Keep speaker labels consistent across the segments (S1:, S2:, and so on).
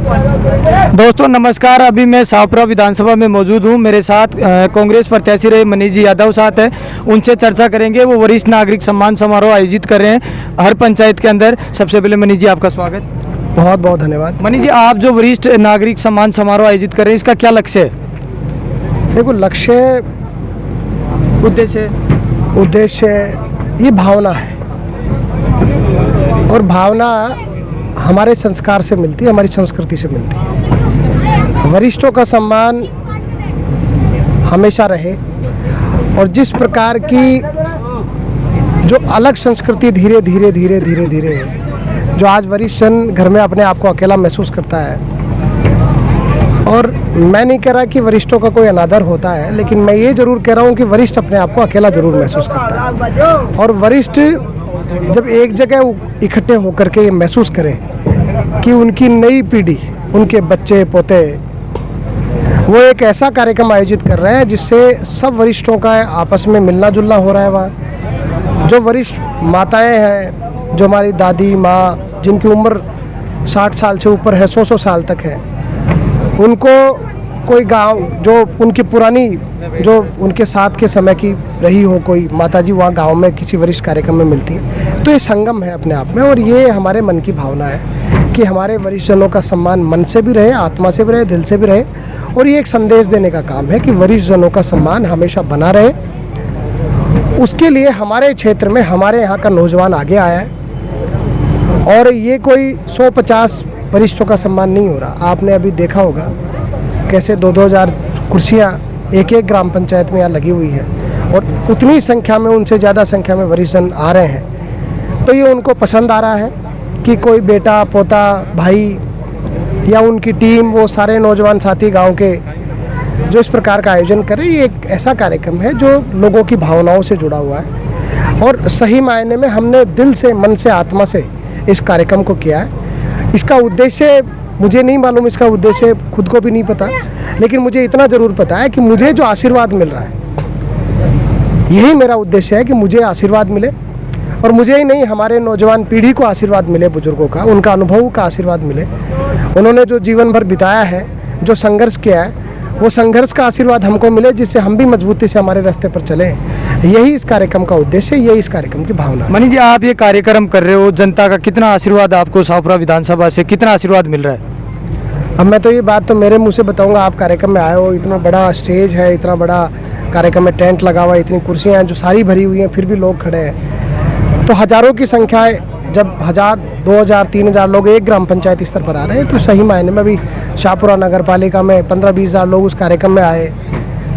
S1: दोस्तों नमस्कार। अभी मैं शाहपुरा विधानसभा में मौजूद हूं। मेरे साथ कांग्रेस प्रत्याशी रहे मनीष जी यादव साथ हैं। उनसे चर्चा करेंगे। वो वरिष्ठ नागरिक सम्मान समारोह आयोजित कर रहे हैं हर पंचायत के अंदर। सबसे पहले मनीष जी आपका स्वागत।
S2: बहुत बहुत धन्यवाद।
S1: मनीष जी, आप जो वरिष्ठ नागरिक सम्मान समारोह आयोजित कर रहे हैं, इसका क्या लक्ष्य है?
S2: देखो, लक्ष्य उद्देश्य ये भावना है, और भावना हमारे संस्कार से मिलती है, हमारी संस्कृति से मिलती है। वरिष्ठों का सम्मान हमेशा रहे, और जिस प्रकार की जो अलग संस्कृति धीरे धीरे जो आज वरिष्ठ जन घर में अपने आप को अकेला महसूस करता है, और मैं नहीं कह रहा कि वरिष्ठों का कोई अनादर होता है, लेकिन मैं ये जरूर कह रहा हूँ कि वरिष्ठ अपने आप को अकेला जरूर महसूस करता है। और वरिष्ठ जब एक जगह इकट्ठे होकर के ये महसूस करें कि उनकी नई पीढ़ी, उनके बच्चे पोते, वो एक ऐसा कार्यक्रम आयोजित कर रहे हैं जिससे सब वरिष्ठों का आपस में मिलना जुलना हो रहा है। वहाँ जो वरिष्ठ माताएं हैं, जो हमारी दादी माँ, जिनकी उम्र 60 साल से ऊपर है, 100 साल तक है, उनको कोई गांव जो उनकी पुरानी, जो उनके साथ के समय की रही हो कोई माताजी, वहाँ गांव में किसी वरिष्ठ कार्यक्रम में मिलती है। तो ये संगम है अपने आप में, और ये हमारे मन की भावना है कि हमारे वरिष्ठ जनों का सम्मान मन से भी रहे, आत्मा से भी रहे, दिल से भी रहे। और ये एक संदेश देने का काम है कि वरिष्ठ जनों का सम्मान हमेशा बना रहे। उसके लिए हमारे क्षेत्र में, हमारे यहाँ का नौजवान आगे आया है, और ये कोई 150 वरिष्ठों का सम्मान नहीं हो रहा। आपने अभी देखा होगा कैसे 2-2 कुर्सियाँ एक ग्राम पंचायत में यहाँ लगी हुई है, और उतनी संख्या में, उनसे ज़्यादा संख्या में वरिष्ठ जन आ रहे हैं। तो ये उनको पसंद आ रहा है कि कोई बेटा पोता भाई या उनकी टीम, वो सारे नौजवान साथी गांव के जो इस प्रकार का आयोजन करें। ये एक ऐसा कार्यक्रम है जो लोगों की भावनाओं से जुड़ा हुआ है, और सही मायने में हमने दिल से, मन से, आत्मा से इस कार्यक्रम को किया है। इसका उद्देश्य मुझे नहीं मालूम, इसका उद्देश्य खुद को भी नहीं पता, लेकिन मुझे इतना ज़रूर पता है कि मुझे जो आशीर्वाद मिल रहा है, यही मेरा उद्देश्य है कि मुझे आशीर्वाद मिले, और मुझे ही नहीं, हमारे नौजवान पीढ़ी को आशीर्वाद मिले, बुजुर्गों का, उनका अनुभव का आशीर्वाद मिले। उन्होंने जो जीवन भर बिताया है, जो संघर्ष किया है, वो संघर्ष का आशीर्वाद हमको मिले, जिससे हम भी मजबूती से हमारे रास्ते पर चलें। यही इस कार्यक्रम का उद्देश्य, यही इस कार्यक्रम की भावना।
S1: मनीष जी, आप ये कार्यक्रम कर रहे हो, जनता का कितना आशीर्वाद आपको शाहपुरा विधानसभा से कितना आशीर्वाद मिल रहा है?
S2: अब मैं तो ये बात तो मेरे मुंह से बताऊंगा। आप कार्यक्रम में आए हो, इतना बड़ा स्टेज है, इतना बड़ा कार्यक्रम में टेंट लगा हुआ है, इतनी कुर्सियाँ हैं जो सारी भरी हुई हैं, फिर भी लोग खड़े हैं। तो हज़ारों की संख्या है। जब 1000, 2000, 3000 लोग एक ग्राम पंचायत स्तर पर आ रहे हैं, तो सही मायने में भी शाहपुरा नगर पालिका में 15-20 हज़ार लोग उस कार्यक्रम में आए।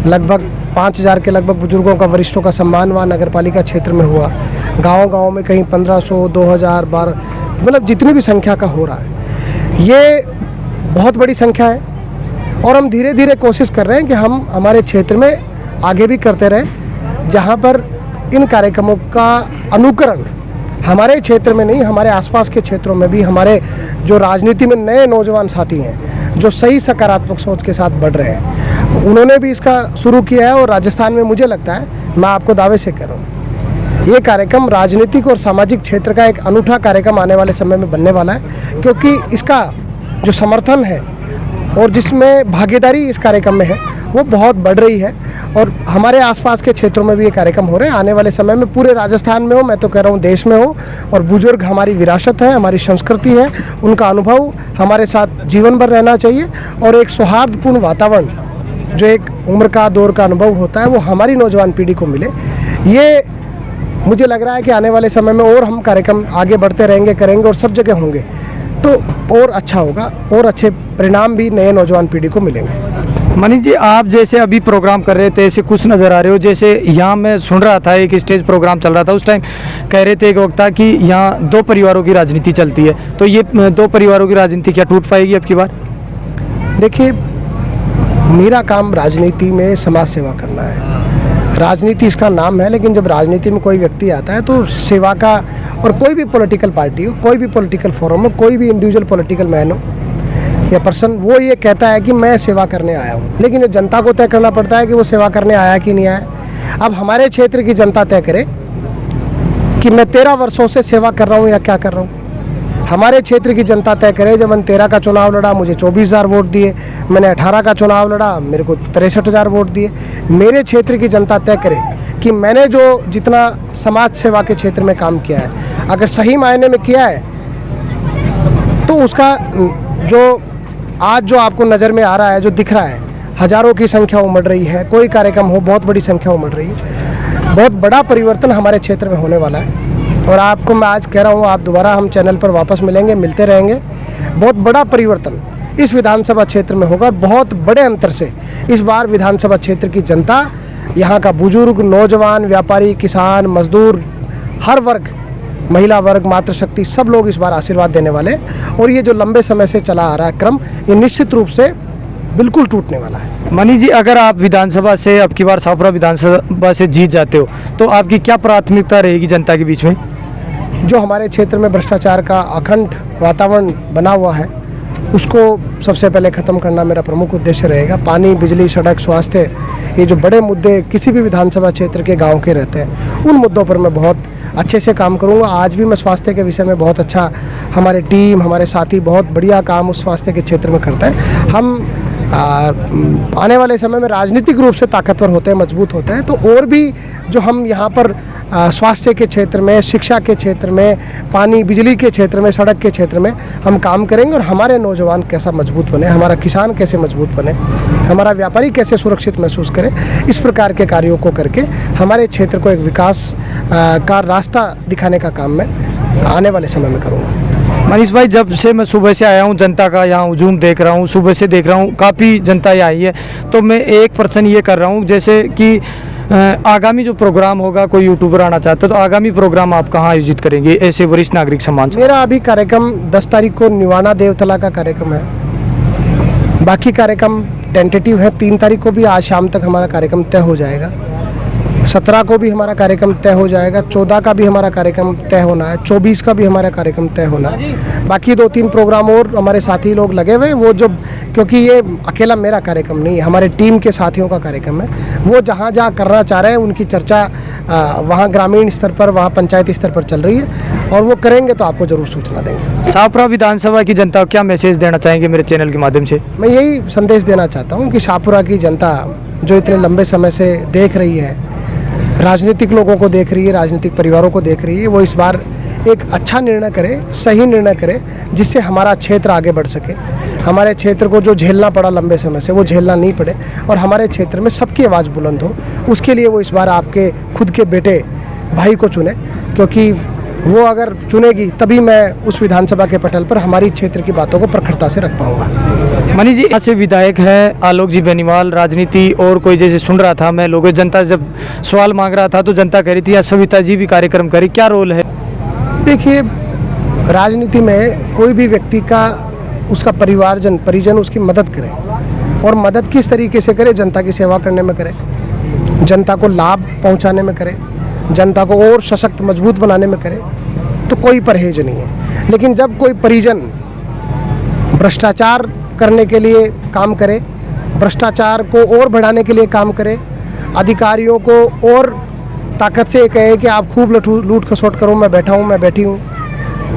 S2: लगभग 5000 के लगभग बुजुर्गों का, वरिष्ठों का सम्मान वहाँ नगर पालिका क्षेत्र में हुआ। गाँव में कहीं 1500, 2000, 12, मतलब जितनी भी संख्या का हो रहा है, ये बहुत बड़ी संख्या है। और हम धीरे धीरे कोशिश कर रहे हैं कि हम हमारे क्षेत्र में आगे भी करते रहें, जहाँ पर इन कार्यक्रमों का अनुकरण हमारे क्षेत्र में नहीं, हमारे आसपास के क्षेत्रों में भी, हमारे जो राजनीति में नए नौजवान साथी हैं, जो सही सकारात्मक सोच के साथ बढ़ रहे हैं, उन्होंने भी इसका शुरू किया है। और राजस्थान में मुझे लगता है, मैं आपको दावे से कह रहा हूँ, ये कार्यक्रम राजनीतिक और सामाजिक क्षेत्र का एक अनूठा कार्यक्रम आने वाले समय में बनने वाला है, क्योंकि इसका जो समर्थन है और जिसमें भागीदारी इस कार्यक्रम में है, वो बहुत बढ़ रही है। और हमारे आसपास के क्षेत्रों में भी ये कार्यक्रम हो रहे हैं। आने वाले समय में पूरे राजस्थान में हो, मैं तो कह रहा हूँ देश में हो। और बुजुर्ग हमारी विरासत है, हमारी संस्कृति है, उनका अनुभव हमारे साथ जीवन भर रहना चाहिए। और एक सौहार्दपूर्ण वातावरण, जो एक उम्र का, दौर का अनुभव होता है, वो हमारी नौजवान पीढ़ी को मिले। ये मुझे लग रहा है कि आने वाले समय में और हम कार्यक्रम आगे बढ़ते रहेंगे, करेंगे, और सब जगह होंगे, तो और अच्छा होगा, और अच्छे परिणाम भी नए नौजवान पीढ़ी को मिलेंगे।
S1: मनीष जी, आप जैसे अभी प्रोग्राम कर रहे थे, ऐसे कुछ नज़र आ रहे हो। जैसे यहाँ मैं सुन रहा था, एक स्टेज प्रोग्राम चल रहा था, उस टाइम कह रहे थे एक वक्त कि यहाँ 2 परिवारों की राजनीति चलती है, तो ये 2 परिवारों की राजनीति क्या टूट पाएगी अब की बार?
S2: देखिए, मेरा काम राजनीति में समाज सेवा करना है। राजनीति इसका नाम है, लेकिन जब राजनीति में कोई व्यक्ति आता है तो सेवा का, और कोई भी पॉलिटिकल पार्टी हो, कोई भी पॉलिटिकल फोरम हो, कोई भी इंडिविजुअल पॉलिटिकल मैन हो या पर्सन, वो ये कहता है कि मैं सेवा करने आया हूँ, लेकिन ये जनता को तय करना पड़ता है कि वो सेवा करने आया कि नहीं आया। अब हमारे क्षेत्र की जनता तय करे कि मैं 13 वर्षों से सेवा कर रहा हूँ या क्या कर रहा हूँ। हमारे क्षेत्र की जनता तय करे। जब मैंने 13 का चुनाव लड़ा, मुझे 24,000 वोट दिए। मैंने 18 का चुनाव लड़ा, मेरे को 63,000 वोट दिए। मेरे क्षेत्र की जनता तय करे कि मैंने जो जितना समाज सेवा के क्षेत्र में काम किया है, अगर सही मायने में किया है, तो उसका जो आज जो आपको नज़र में आ रहा है, जो दिख रहा है, हज़ारों की संख्या उमड़ रही है। कोई कार्यक्रम हो, बहुत बड़ी संख्या उमड़ रही है। बहुत बड़ा परिवर्तन हमारे क्षेत्र में होने वाला है। और आपको मैं आज कह रहा हूँ, आप दोबारा हम चैनल पर वापस मिलेंगे, मिलते रहेंगे। बहुत बड़ा परिवर्तन इस विधानसभा क्षेत्र में होगा और बहुत बड़े अंतर से इस बार विधानसभा क्षेत्र की जनता, यहाँ का बुजुर्ग, नौजवान, व्यापारी, किसान, मजदूर, हर वर्ग, महिला वर्ग, मातृशक्ति, सब लोग इस बार आशीर्वाद देने वाले हैं। और ये जो लंबे समय से चला आ रहा है क्रम, ये निश्चित रूप से बिल्कुल टूटने वाला है।
S1: मनीष जी, अगर आप विधानसभा से अब की बार शाहपुरा विधानसभा से जीत जाते हो तो आपकी क्या प्राथमिकता रहेगी जनता के बीच में?
S2: जो हमारे क्षेत्र में भ्रष्टाचार का अखंड वातावरण बना हुआ है, उसको सबसे पहले ख़त्म करना मेरा प्रमुख उद्देश्य रहेगा। पानी, बिजली, सड़क, स्वास्थ्य, ये जो बड़े मुद्दे किसी भी विधानसभा क्षेत्र के गांव के रहते हैं, उन मुद्दों पर मैं बहुत अच्छे से काम करूंगा। आज भी मैं स्वास्थ्य के विषय में बहुत अच्छा, हमारे टीम, हमारे साथी बहुत बढ़िया काम उस स्वास्थ्य के क्षेत्र में करते हैं। हम आने वाले समय में राजनीतिक रूप से ताकतवर होते हैं, मजबूत होते हैं, तो और भी जो हम यहाँ पर स्वास्थ्य के क्षेत्र में, शिक्षा के क्षेत्र में, पानी बिजली के क्षेत्र में, सड़क के क्षेत्र में हम काम करेंगे। और हमारे नौजवान कैसा मजबूत बने, हमारा किसान कैसे मजबूत बने, हमारा व्यापारी कैसे सुरक्षित महसूस करे, इस प्रकार के कार्यों को करके हमारे क्षेत्र को एक विकास का रास्ता दिखाने का काम मैं आने वाले समय में करूँगा।
S1: मनीष भाई, जब से मैं सुबह से आया हूँ, जनता का यहाँ हुजूम देख रहा हूँ, सुबह से देख रहा हूँ, काफ़ी जनता यहाँ आई है। तो मैं एक पर्सन ये कर रहा हूँ, जैसे कि आगामी जो प्रोग्राम होगा, कोई यूट्यूबर आना चाहता है तो आगामी प्रोग्राम आप कहाँ आयोजित करेंगे ऐसे वरिष्ठ नागरिक सम्मान से?
S2: मेरा अभी कार्यक्रम 10 तारीख को निवाना देवतला का कार्यक्रम है। बाकी कार्यक्रम टेंटेटिव है। 3 तारीख को भी आज शाम तक हमारा कार्यक्रम तय हो जाएगा। 17 को भी हमारा कार्यक्रम तय हो जाएगा। 14 का भी हमारा कार्यक्रम तय होना है। 24 का भी हमारा कार्यक्रम तय होना है। बाकी 2-3 प्रोग्राम और हमारे साथी लोग लगे हुए हैं। वो जो, क्योंकि ये अकेला मेरा कार्यक्रम नहीं है, हमारे टीम के साथियों का कार्यक्रम है। वो जहाँ जहाँ करना चाह रहे हैं, उनकी चर्चा वहाँ ग्रामीण स्तर पर, वहाँ पंचायती स्तर पर चल रही है, और वो करेंगे तो आपको ज़रूर सूचना देंगे।
S1: शाहपुरा विधानसभा की जनता को क्या मैसेज देना चाहेंगे मेरे चैनल के माध्यम से?
S2: मैं यही संदेश देना चाहता हूँ कि शाहपुरा की जनता जो इतने लंबे समय से देख रही है, राजनीतिक लोगों को देख रही है, राजनीतिक परिवारों को देख रही है, वो इस बार एक अच्छा निर्णय करे, सही निर्णय करे, जिससे हमारा क्षेत्र आगे बढ़ सके। हमारे क्षेत्र को जो झेलना पड़ा लंबे समय से, वो झेलना नहीं पड़े, और हमारे क्षेत्र में सबकी आवाज़ बुलंद हो। उसके लिए वो इस बार आपके खुद के बेटे भाई को चुने, क्योंकि वो अगर चुनेगी तभी मैं उस विधानसभा के पटल पर हमारी क्षेत्र की बातों को प्रखरता से रख पाऊंगा।
S1: मनीष जी, आज से विधायक हैं आलोक जी बेनीवाल, राजनीति और कोई जैसे सुन रहा था मैं, लोगों जनता जब सवाल मांग रहा था तो जनता कह रही थी सविता जी भी कार्यक्रम करें, क्या रोल है?
S2: देखिए, राजनीति में कोई भी व्यक्ति का, उसका परिजन उसकी मदद करे, और मदद किस तरीके से करे? जनता की सेवा करने में करे, जनता को लाभ पहुंचाने में करे, जनता को और सशक्त मजबूत बनाने में करे, तो कोई परहेज नहीं है। लेकिन जब कोई परिजन भ्रष्टाचार करने के लिए काम करे, भ्रष्टाचार को और बढ़ाने के लिए काम करे, अधिकारियों को और ताकत से कहे कि आप खूब लूट खसोट करो, मैं बैठा हूँ, मैं बैठी हूँ,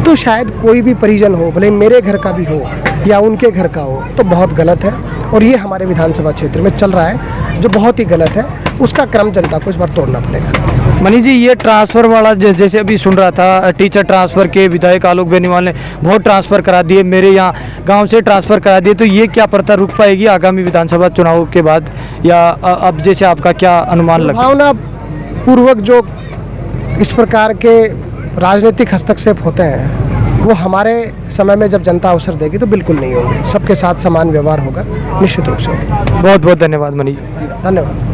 S2: तो शायद कोई भी परिजन हो, भले मेरे घर का भी हो या उनके घर का हो, तो बहुत गलत है। और ये हमारे विधानसभा क्षेत्र में चल रहा है, जो बहुत ही गलत है। उसका क्रम जनता को इस बार तोड़ना पड़ेगा।
S1: मनीष जी, ये ट्रांसफ़र वाला जैसे अभी सुन रहा था, टीचर ट्रांसफ़र के विधायक आलोक बेनीवाल ने बहुत ट्रांसफ़र करा दिए, मेरे यहाँ गांव से ट्रांसफ़र करा दिए, तो ये क्या प्रथा रुक पाएगी आगामी विधानसभा चुनाव के बाद, या अब जैसे आपका क्या अनुमान लगता है?
S2: भावना पूर्वक जो इस प्रकार के राजनीतिक हस्तक्षेप होते हैं, वो हमारे समय में जब जनता अवसर देगी तो बिल्कुल नहीं होंगे। सबके साथ समान व्यवहार होगा, निश्चित रूप से।
S1: बहुत बहुत धन्यवाद मनीष।
S2: धन्यवाद।